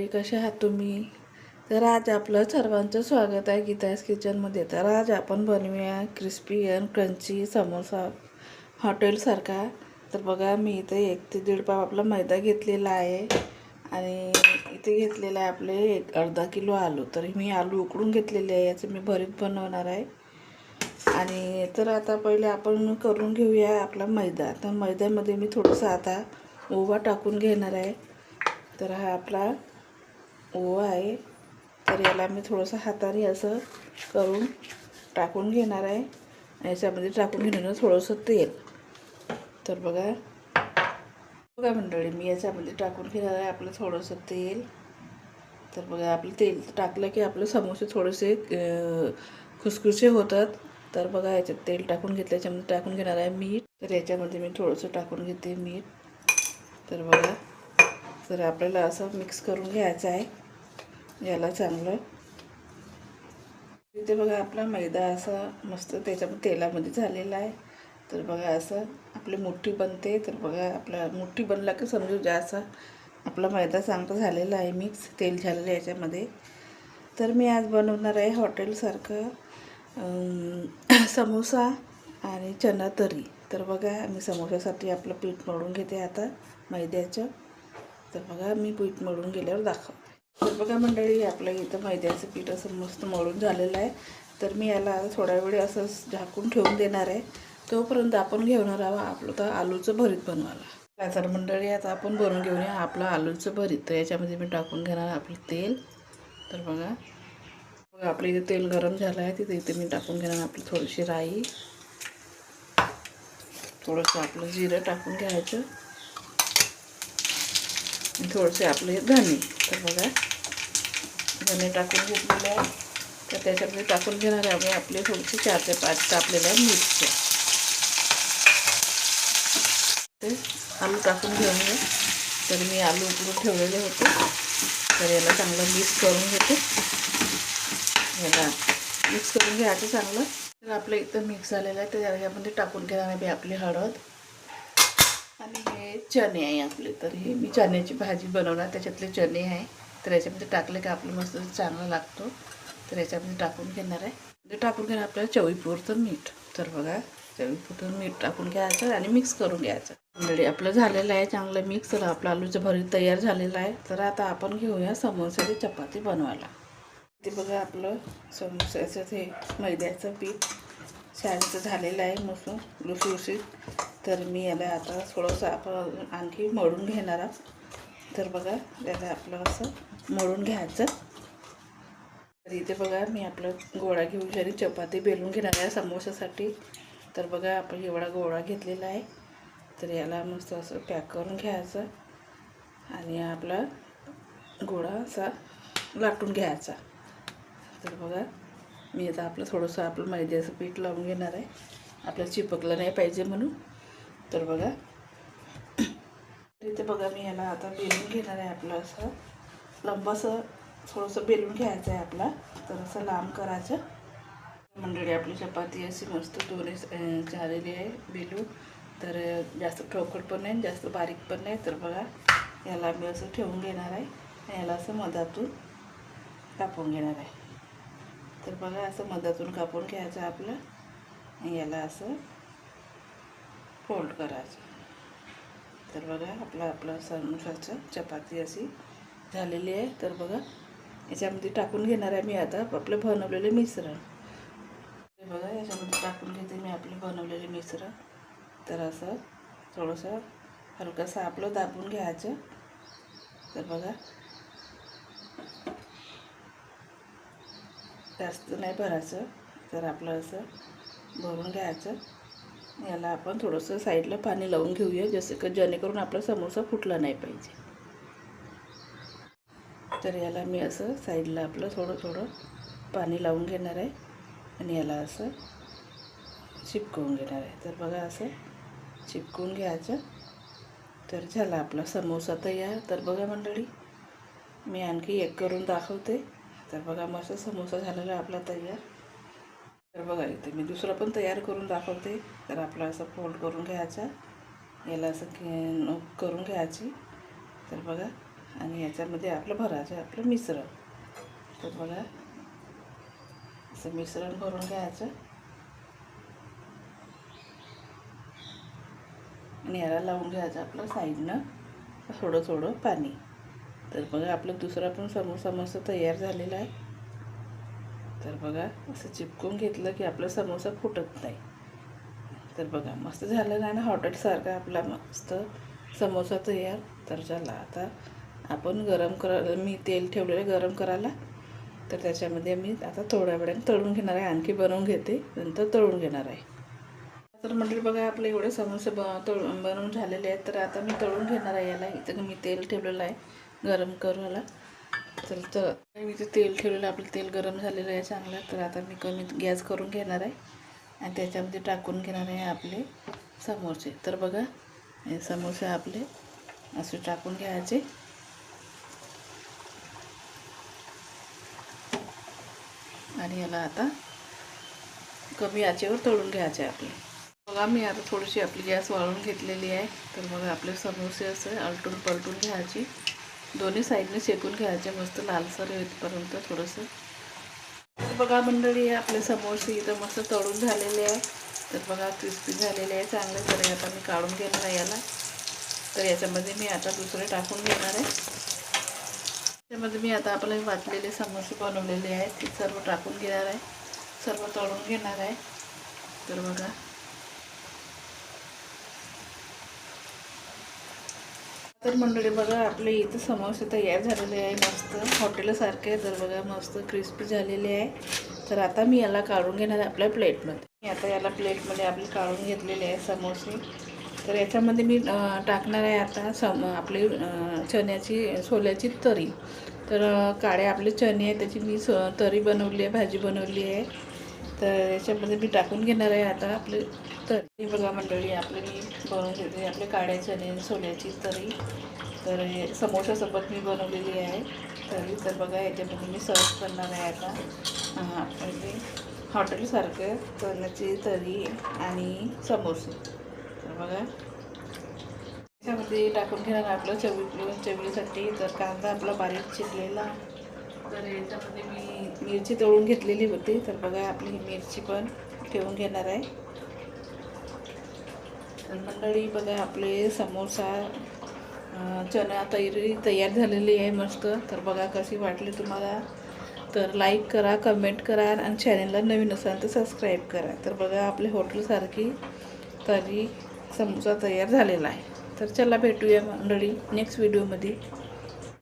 मंडळी, कशा आहात तुम्ही? तर आज आपलं सर्वांचं स्वागत आहे गीताज किचनमध्ये. तर आज आपण बनवूया क्रिस्पी अँड क्रंची समोसा हॉटेलसारखा. तर बघा, मी इथे 1 ते 1.5 पाव आपला मैदा घेतलेला आहे आणि इथे घेतलेला आहे आपले अर्धा किलो आलू. तर मी आलू उकडून घेतलेले आहे, याचं मी भरीत बनवणार आहे. आणि तर आता पहिले आपण करून घेऊया आपला मैदा. तर मैद्यामध्ये मी थोडंसं आता ओवा टाकून घेणार आहे. तर हा आपला ओवा आहे. तर याला मी थोडंसं हाताने असं करून टाकून घेणार आहे. याच्यामध्ये टाकून घेणार थोडंसं तेल. तर बघा मंडळी, मी याच्यामध्ये टाकून घेणार आहे आपलं थोडंसं तेल. तर बघा, आपलं तेल टाकलं की आपले समोसे थोडेसे खुसखुसे होतात. तर बघा, याच्यात तेल टाकून घेतलं, याच्यामध्ये टाकून घेणार आहे मीठ. तर याच्यामध्ये मी थोडंसं टाकून घेते मीठ. तर बघा, तर आपल्याला असं मिक्स करून घ्यायचं आहे याला चांगलं. इथे बघा, आपला मैदा असा मस्त त्याच्यामध्ये तेलामध्ये झालेला आहे. तर बघा, असं आपली मुठ्ठी बनते. तर बघा, आपला मुठ्ठी बनला की समजू द्या असा आपला मैदा चांगला झालेला आहे, मिक्स तेल झालेलं आहे याच्यामध्ये. तर मी आज बनवणार आहे हॉटेलसारखं समोसा आणि चना तरी. तर बघा, मी समोसासाठी आपलं पीठ मळून घेते आता मैद्याचं. तर बघा, मी पीठ मळून गेल्यावर दाखवते. तर बघा मंडळी, आपलं इथं मैद्याचं पीठ असं मस्त मळून झालेलं आहे. तर मी याला थोडा वेळ असं झाकून ठेवून देणार आहे. तोपर्यंत आपण घेणार आहोत आपलं तर आलूचं भरीत बनवायला. तर मंडळी, आता आपण बनवून घेऊया आपलं आलूचं भरीत. तर याच्यामध्ये मी टाकून घेणार आपलं तेल. तर बघा, आपलं इथे तेल गरम झालं आहे. तिथे इथे मी टाकून घेणार आपली थोडीशी राई, थोडंसं आपलं जिरं टाकून घ्यायचं आणि थोडेसे आपले धने. तर बघा, धने टाकून घेतलेले आहे. तर त्याच्यामध्ये टाकून घेणार आहे आपले थोडेसे 4 ते 5 कापलेल्या मिरच्या. ते आलू टाकून घेऊन घ्या. तर मी आलू उकडून ठेवलेले होते. तर याला चांगलं मिक्स करून घेते. याला मिक्स करून घ्यायचं चांगलं. तर आपलं इथं मिक्स झालेलं आहे. तर यामध्ये टाकून घेणार आहे आपली हळद आणि हे चणे आहे आपले. तर हे मी चण्याची भाजी बनवणार, त्याच्यातले चणे आहे. तर याच्यामध्ये टाकले की आपलं मस्त चांगला लागतो. तर याच्यामध्ये टाकून घेणार आहे. ते टाकून घेणार आपल्याला चवीपुरतं मीठ. तर बघा, चवीपुरतं मीठ टाकून घ्यायचं आणि मिक्स करून घ्यायचं. ऑलरेडी आपलं झालेलं आहे चांगलं मिक्स. तर आपलं आलूचं भरीत तयार झालेलं आहे. तर आता आपण घेऊया समोसाची चपाती बनवायला. ते बघा, आपलं समोसाचं हे मैद्याचं पीठ छानचं झालेलं आहे, मस्त लुसलुशीत. तर मी याला आता थोडंसं आपण आणखी मळून घेणार आहोत. तर बघा, त्याला आपलं असं मळून घ्यायचं. तर इथे बघा, मी आपलं गोळा घेऊन जरी चपाती बेलून घेणार आहे समोसासाठी. तर बघा, आपण एवढा गोळा घेतलेला आहे. तर याला मस्त असं पॅक करून घ्यायचं आणि आपला गोळा असा लाटून घ्यायचा. तर बघा, मी आता आपलं थोडंसं आपलं मैद्याचं पीठ लावून घेणार आहे, आपलं चिपकलं नाही पाहिजे म्हणून. तर बघा, इथे बघा, मी याला आता बेलून घेणार आहे. आपलं असं लंबसं थोडंसं बेलून घ्यायचं आहे आपला. तर असं लांब करायचं. मंडळी, आपली चपाती अशी मस्त दोन्ही झालेली आहे बेलून. तर जास्त ठोकळ पण नाही, जास्त बारीक पण नाही. तर बघा, याला मी असं ठेवून घेणार आहे. याला असं मधातून कापून घेणार आहे. तर बघा, असं मधातून कापून घ्यायचं आपलं. याला असं फोल्ड करायचं. तर बघा, आपलं समोसाचं चपाती अशी झालेली आहे. तर बघा, याच्यामध्ये टाकून घेणार आहे मी आता आपलं बनवलेले मिश्रण. ते बघा, याच्यामध्ये टाकून घेते मी आपले बनवलेले मिश्रण. तर असं थोडंसं हलकंसं आपलं दाबून घ्यायचं. तर बघा, जास्त नाही भरायचं. तर आपलं असं भरून घ्यायचं. याला आपण थोडंसं साईडला पाणी लावून घेऊया, जसं की जेणेकरून आपला समोसा फुटला नाही पाहिजे. तर याला मी असं साईडला आपलं थोडं पाणी लावून घेणार आहे आणि याला असं चिपकवून घेणार आहे. तर बघा, असं चिपकवून घ्यायचं. तर झाला आपला समोसा तयार. तर बघा मंडळी, मी आणखी एक करून दाखवते. तर बघा, मस्त समोसा झालेला आहे आपला तयार. तर बघा, इथे मी दुसरं पण तयार करून दाखवते. तर आपला असं फोल्ड करून घ्यायचा, याला असं करून घ्यायची. तर बघा, आणि याच्यामध्ये आपलं भरायचं आपलं मिश्रण. तर बघा असं मिश्रण भरून घ्यायचं आणि याला लावून घ्यायचं आपलं साईडनं थोडं थोडं पाणी. तर बघा आपलं दुसरा पण समोसा मस्त तयार झालेला आहे. तर बघा असं चिपकून घेतलं की आपला समोसा फुटत नाही. तर बघा मस्त झालं ना हॉटेलसारखा आपला मस्त समोसा तयार. तर चला आता आपण मी तेल ठेवलेलं गरम करायला. तर त्याच्यामध्ये मी आता थोड्या वेळाने तळून घेणार आहे. आणखी बनवून घेते नंतर तळून घेणार आहे. तर मंडळी बघा आपले एवढे समोसे बनवून झालेले आहेत. तर आता मी तळून घेणार आहे याला. इथं मी तेल ठेवलेलं आहे गरम करायला. तर मी ते तेल ठेवलेलं आपलं तेल गरम झालेलं आहे चांगलं. तर आता मी कमी गॅस करून घेणार आहे आणि त्याच्यामध्ये टाकून घेणार आहे आपले समोसे. तर बघा हे समोसे आपले असे टाकून घ्यायचे आणि याला आता कमी आचेवर तळून घ्यायचे आपले. बघा मी आता थोडीशी आपली गॅस वाळून घेतलेली आहे. तर बघा आपले समोसे असे आलटून पलटून घ्यायचे, दोन्ही साईडने शेकून घ्यायचे मस्त लालसर येईपर्यंत थोडंसं. तर बघा मंडळी आपले समोसे इथं मस्त तळून झालेले आहे. तर बघा क्रिस्पी झालेले आहे चांगले. तर आता मी काढून घेणार आहे याला. तर याच्यामध्ये मी आता दुसरे टाकून घेणार आहे. त्यामध्ये मी आता आपले वाटलेले समोसे बनवलेले आहेत ते सर्व टाकून घेणार आहे, सर्व तळून घेणार आहे. तर बघा तर मंडळी बघा आपले इथं समोसे तयार झालेले आहे मस्त हॉटेलसारखे. तर बघा मस्त क्रिस्पी झालेले आहे. तर आता मी याला काढून घेणार आहे आपल्या प्लेटमध्ये. मी आता याला प्लेटमध्ये आपले काढून घेतलेले आहे समोसे. तर याच्यामध्ये मी टाकणार आहे आता आपली छोल्याची तरी. तर काळे आपले चणे आहे त्याची मी तरी बनवली आहे, भाजी बनवली आहे. तर याच्यामध्ये मी टाकून घेणार आहे आता आपले तरी. बघा मंडळी आपले मी बनवून घेते आपले काळे चणे छोल्याची तरी. तर हे समोसासोबत मी बनवलेली आहे तरी. तर बघा याच्यामध्ये मी सर्व करणार आहे आता म्हणजे हॉटेलसारखं चण्याची तरी आणि समोसे. तर बघा त्याच्यामध्ये टाकून घेणार आपलं चवीसाठी. तर कांदा आपला बारीक चिरलेला. तर याच्यामध्ये मी मिरची तळून घेतलेली होती. तर बघा आपली ही मिरची पण ठेवून घेणार आहे. तर मंडळी बघा आपले समोसा चणा तरी तयार झालेली आहे मस्त. तर बघा कशी वाटली तुम्हाला. तर लाईक करा, कमेंट करा आणि चॅनलला नवीन असाल तर सबस्क्राईब करा. तर बघा आपल्या हॉटेलसारखी तरी समोसा तयार झालेला आहे. तर चला भेटूया मंडळी नेक्स्ट व्हिडिओमध्ये.